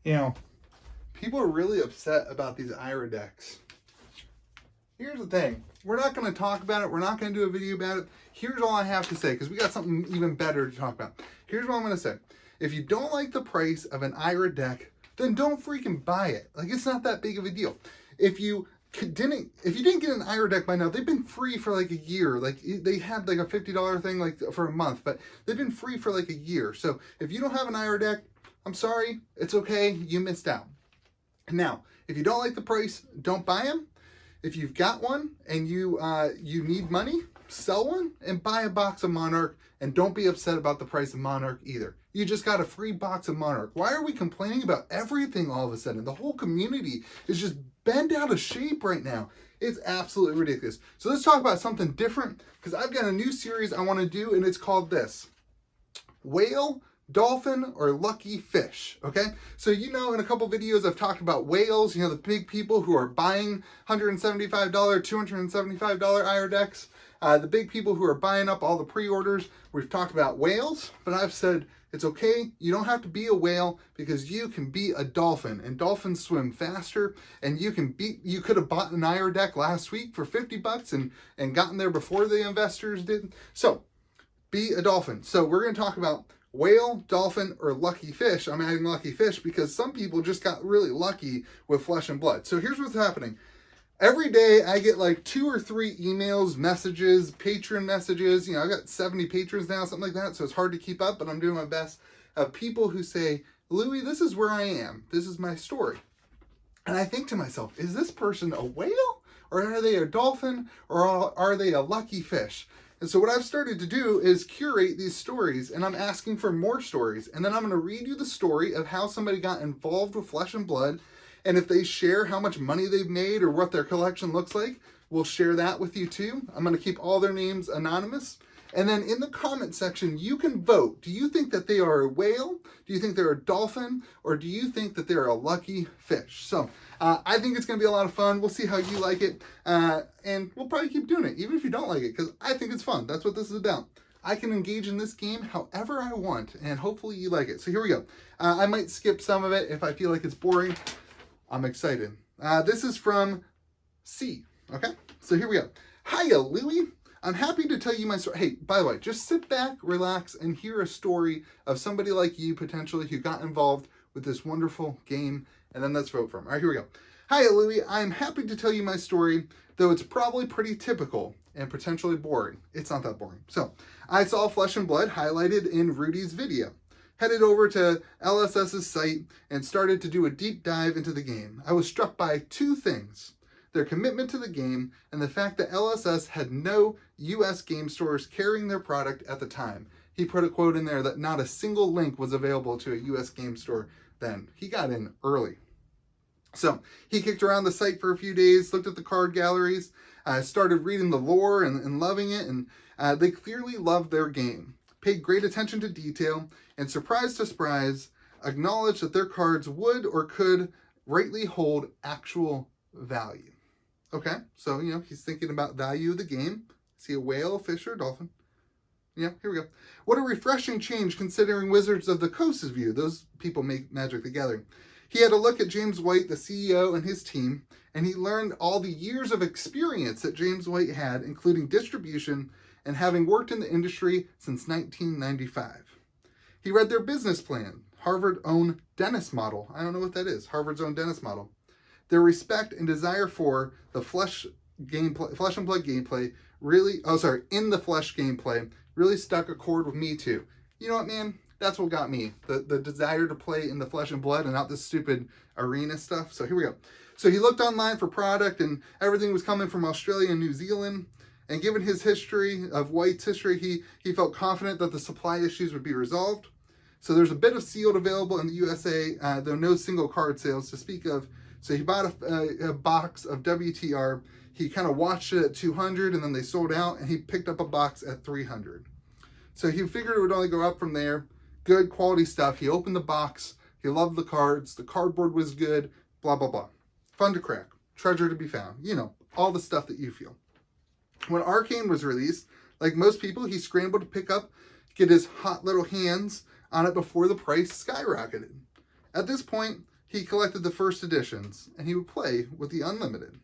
You know, people are really upset about these IRA decks. Here's the thing. We're not going to talk about it. We're not going to do a video about it. Here's all I have to say, because we got something even better to talk about. Here's what I'm going to say. If you don't like the price of an IRA deck, then don't freaking buy it. Like, it's not that big of a deal. If you didn't get an IRA deck by now, they've been free for like a year. Like, they had like a $50 thing like for a month, but they've been free for like a year. So if you don't have an IRA deck, I'm sorry. It's okay. You missed out. Now, if you don't like the price, don't buy them. If you've got one and you need money, sell one and buy a box of Monarch, and don't be upset about the price of Monarch either. You just got a free box of Monarch. Why are we complaining about everything all of a sudden? The whole community is just bent out of shape right now. It's absolutely ridiculous. So let's talk about something different, because I've got a new series I want to do, and it's called this: Whale, Dolphin, or Lucky Fish. Okay, so you know, in a couple videos I've talked about whales, you know, the big people who are buying $175, $275 IRA decks, the big people who are buying up all the pre-orders. We've talked about whales, but I've said it's okay. You don't have to be a whale, because you can be a dolphin, and dolphins swim faster, and you could have bought an IRA deck last week for $50 and gotten there before the investors did. So be a dolphin. So we're going to talk about whale, dolphin, or lucky fish. I'm adding lucky fish because some people just got really lucky with Flesh and Blood. So here's what's happening. Every day I get like 2 or 3 emails, messages, patron messages. You know, I got 70 patrons now, something like that. So it's hard to keep up, but I'm doing my best. Of people who say, Louis, this is where I am. This is my story. And I think to myself, is this person a whale? Or are they a dolphin? Or are they a lucky fish? And so what I've started to do is curate these stories, and I'm asking for more stories. And then I'm going to read you the story of how somebody got involved with Flesh and Blood. And if they share how much money they've made or what their collection looks like, we'll share that with you too. I'm going to keep all their names anonymous. And then in the comment section, you can vote. Do you think that they are a whale? Do you think they're a dolphin? Or do you think that they're a lucky fish? So I think it's going to be a lot of fun. We'll see how you like it. And we'll probably keep doing it, even if you don't like it, because I think it's fun. That's what this is about. I can engage in this game however I want, and hopefully you like it. So here we go. I might skip some of it if I feel like it's boring. I'm excited. This is from C. Okay, so here we go. Hiya, Louie. I'm happy to tell you my story. Hey, by the way, just sit back, relax, and hear a story of somebody like you, potentially, who got involved with this wonderful game, and then let's vote for him. All right, here we go. Hiya, Louie. I'm happy to tell you my story, though it's probably pretty typical and potentially boring. It's not that boring. So, I saw Flesh and Blood highlighted in Rudy's video. Headed over to LSS's site and started to do a deep dive into the game. I was struck by 2 things: their commitment to the game and the fact that LSS had no US game stores carrying their product at the time. He put a quote in there that not a single link was available to a US game store then. He got in early. So he kicked around the site for a few days, looked at the card galleries, started reading the lore and loving it, and they clearly loved their game. Paid great attention to detail, and surprise to surprise, acknowledged that their cards would or could rightly hold actual value. Okay, so, you know, he's thinking about value of the game. Is he a whale, a fish, or a dolphin? Yeah, here we go. What a refreshing change considering Wizards of the Coast's view. Those people make Magic the Gathering. He had a look at James White, the CEO, and his team, and he learned all the years of experience that James White had, including distribution and having worked in the industry since 1995. He read their business plan, Harvard's own dentist model. I don't know what that is, Harvard's own dentist model. Their respect and desire for the Flesh and Blood gameplay in the Flesh gameplay really struck a chord with me too. You know what, man? That's what got me. The desire to play in the Flesh and Blood and not this stupid arena stuff. So here we go. So he looked online for product, and everything was coming from Australia and New Zealand. And given his history of White's history, he felt confident that the supply issues would be resolved. So there's a bit of sealed available in the USA, though no single card sales to speak of. So he bought a box of WTR. He kind of watched it at 200, and then they sold out, and he picked up a box at 300. So he figured it would only go up from there. Good quality stuff. He opened the box. He loved the cards. The cardboard was good. Blah, blah, blah. Fun to crack. Treasure to be found. You know, all the stuff that you feel. When Arcane was released, like most people, he scrambled to pick up, get his hot little hands on it before the price skyrocketed. At this point, he collected the first editions, and he would play with the unlimited.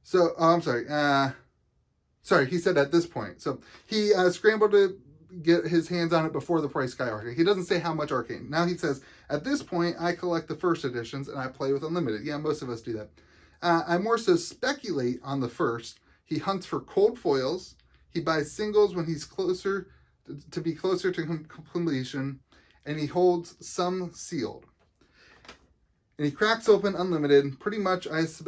So, I'm sorry, he said at this point. So he scrambled to get his hands on it before the price skyrocketed. He doesn't say how much arcane. Now he says, at this point, I collect the first editions and I play with unlimited. Yeah, most of us do that. I more so speculate on the first. He hunts for cold foils. He buys singles when he's closer to completion, and he holds some sealed. And he cracks open unlimited, pretty much as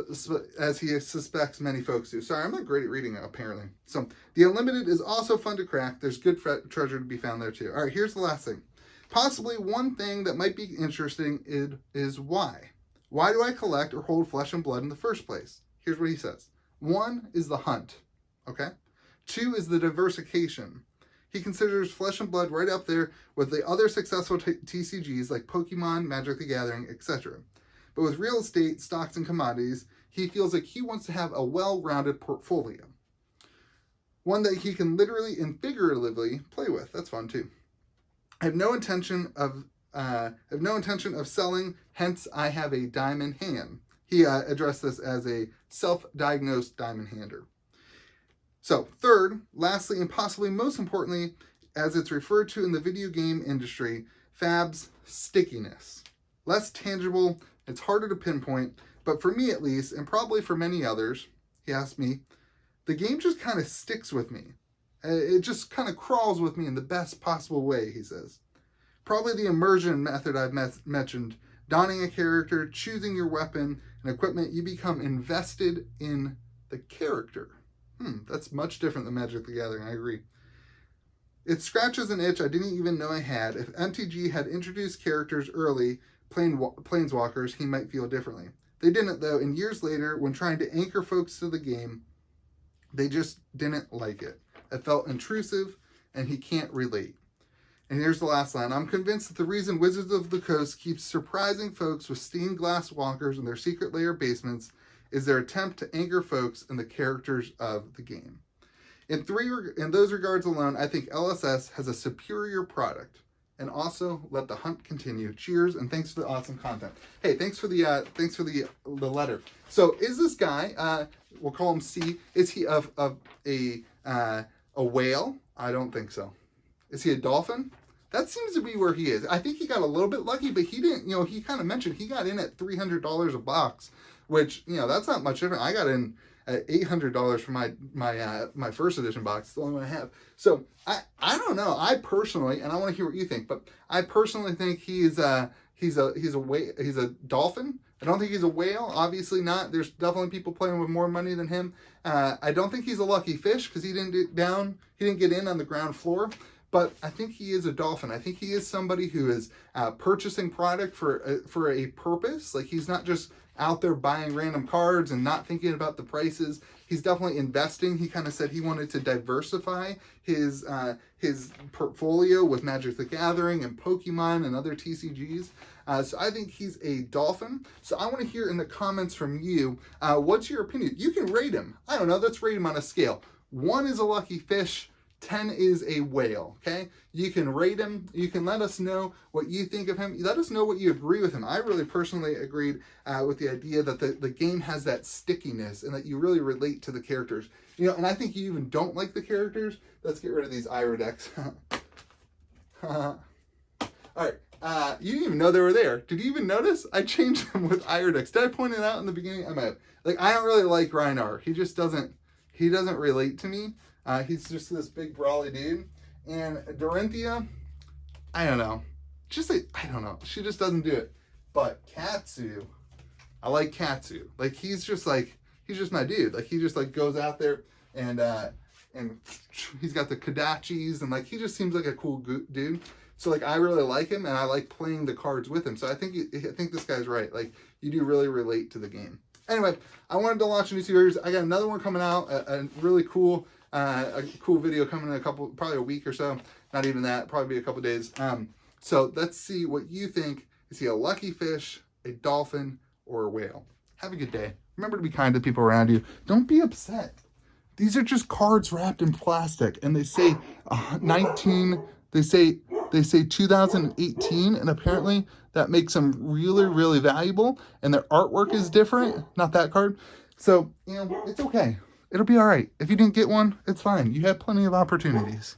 he suspects many folks do. Sorry, I'm not great at reading, apparently. So, the unlimited is also fun to crack. There's good treasure to be found there, too. All right, here's the last thing. Possibly one thing that might be interesting is why. Why do I collect or hold flesh and blood in the first place? Here's what he says. 1 is the hunt, okay? 2 is the diversification. He considers Flesh and Blood right up there with the other successful TCGs like Pokemon, Magic the Gathering, etc. But with real estate, stocks, and commodities, he feels like he wants to have a well-rounded portfolio. One that he can literally and figuratively play with. That's fun too. I have no intention of selling, hence I have a diamond hand. He addressed this as a self-diagnosed diamond hander. So, third, lastly, and possibly most importantly, as it's referred to in the video game industry, Fab's stickiness. Less tangible, it's harder to pinpoint, but for me at least, and probably for many others, he asked me, the game just kind of sticks with me. It just kind of crawls with me in the best possible way, he says. Probably the immersion method I've mentioned, donning a character, choosing your weapon and equipment, you become invested in the character. That's much different than Magic the Gathering, I agree. It scratches an itch I didn't even know I had. If MTG had introduced characters early, planeswalkers, he might feel differently. They didn't, though, and years later, when trying to anchor folks to the game, they just didn't like it. It felt intrusive, and he can't relate. And here's the last line. I'm convinced that the reason Wizards of the Coast keeps surprising folks with stained glass walkers in their secret lair basements is their attempt to anchor folks in the characters of the game. In those regards alone, I think LSS has a superior product. And also, let the hunt continue. Cheers, and thanks for the awesome content. Hey, thanks for the letter. So, is this guy? We'll call him C. Is he of a whale? I don't think so. Is he a dolphin? That seems to be where he is. I think he got a little bit lucky, but he didn't. He kind of mentioned he got in at $300 a box, which that's not much different. I got in at $800 for my first edition box. It's the only one I have. So I don't know. I personally, and I want to hear what you think, but I personally think he's a dolphin. I don't think he's a whale. Obviously not. There's definitely people playing with more money than him. I don't think he's a lucky fish because he didn't get in on the ground floor. But I think he is a dolphin. I think he is somebody who is purchasing product for a purpose. Like, he's not just out there buying random cards and not thinking about the prices. He's definitely investing. He kind of said he wanted to diversify his portfolio with Magic the Gathering and Pokemon and other TCGs. So I think he's a dolphin. So I want to hear in the comments from you, what's your opinion? You can rate him. I don't know. Let's rate him on a scale. 1 is a lucky fish. 10 is a whale, okay? You can rate him. You can let us know what you think of him. Let us know what you agree with him. I really personally agreed with the idea that the game has that stickiness and that you really relate to the characters. And I think you even don't like the characters. Let's get rid of these Ira decks. All right. You didn't even know they were there. Did you even notice? I changed them with Ira decks. Did I point it out in the beginning? I might have. I don't really like Rhinar. He doesn't relate to me. He's just this big brawly dude. And Dorinthia, I don't know. I don't know. She just doesn't do it. But Katsu, I like Katsu. He's just my dude. He just goes out there and he's got the Kodachis and he just seems like a cool dude. So I really like him and I like playing the cards with him. So I think this guy's right. You do really relate to the game. Anyway, I wanted to launch a new series. I got another one coming out, a really cool video coming in probably a week or so. Not even that, probably be a couple days. So let's see what you think. Is he a lucky fish, a dolphin, or a whale? Have a good day. Remember to be kind to people around you. Don't be upset. These are just cards wrapped in plastic, and they say 19. They say They say 2018, and apparently that makes them really, really valuable, and their artwork is different, not that card. So, you know, it's okay. It'll be all right. If you didn't get one, it's fine. You had plenty of opportunities.